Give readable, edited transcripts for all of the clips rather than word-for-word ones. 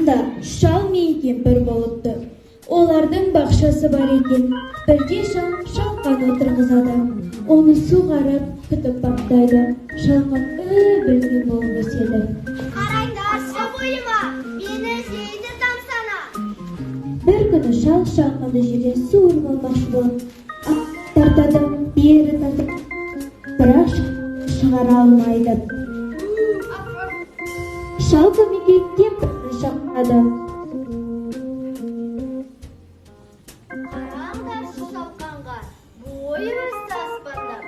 Анда шал мен кемпір болыпты. Олардың бақшасы бар екен. Бірде шал шалқан отырғызады. Оны суғарып, күтіп баптайды. Шалқан білген болып өседі. Қараңдаршы бойыма, мені іздейді тамсана. Бір күні шал шалқанды жерден суырып алмақшы болып, тартады, бері тартып, бірақ шығара алмайды. Шал көмекке кемпірді шақырады. Қараңдаршы шалқанға, бойы өсті аспандап.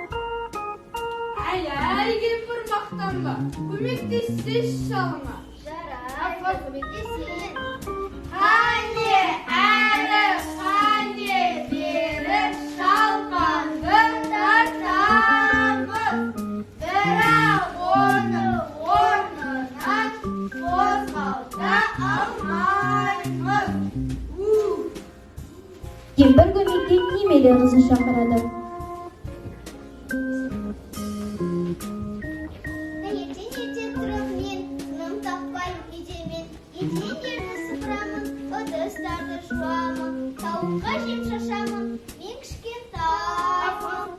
Әй, кемпір мақтанба, көмектессеші шалыңа. Жарайды, көмектесейін. Қане, әрі, қане, бері шалқанды тартамыз. Бірақ оны орнынан қозғалта алмаймыз. Кемпір көмекке немере қызын шақырады. Ертең тұрып мен, тыным таппаймын едемен. Едендерді сыпырамын, ыдыстарды жуамын. Тауыққа жем шашамын, мен кішкентаймын.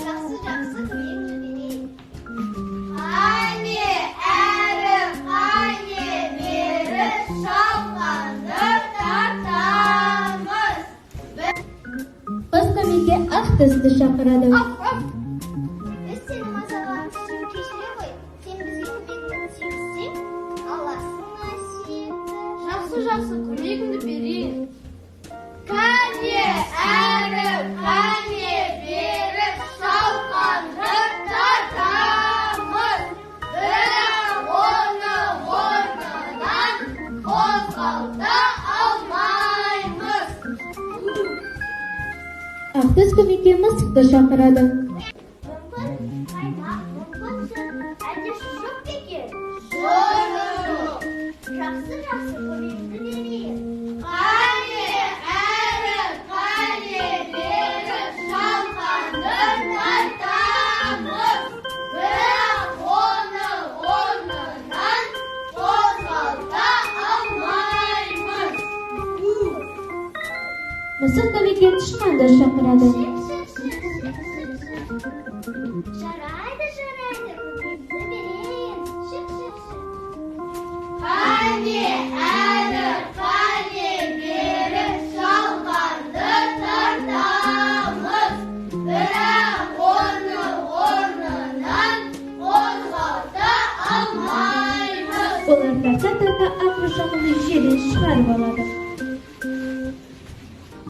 Жақсы көмекші берейін. Қане, әрі, қане, бері шалқанды тартамыз. Қыз көмекке ақ тісті шақырады. Біз сені мазалағанымыз үшін кешіре ғой. Сен бізге көмегіңді тигізсең, аласың қасиетті. Жақсы, көмегімді берейін. Қане, әрі, қане, бері шалқанды тартамыз. Бірақ оны орнынан қозғалта алмаймыз. Ақ тіс көмекке мысықты шақырады. Мүмкін қаймақ, мүмкін сүт, әлде шұжық па екен? Жоқ. Жақсы көмегімді берейін. Қане, әрі, қане, бері шалқанды тартамыз. Бірақ оны орнынан қозғалта алмаймыз. Мысық көмекке тышқанды шақырады. Жарайды, көмегімді берейін. Шық. Қане, әрі, қане, бері шалқанды тартамыз. Бірақ оны орнынан қозғалта алмаймыз. Олар тарта ақыры шалқанды жерден шығарып алады.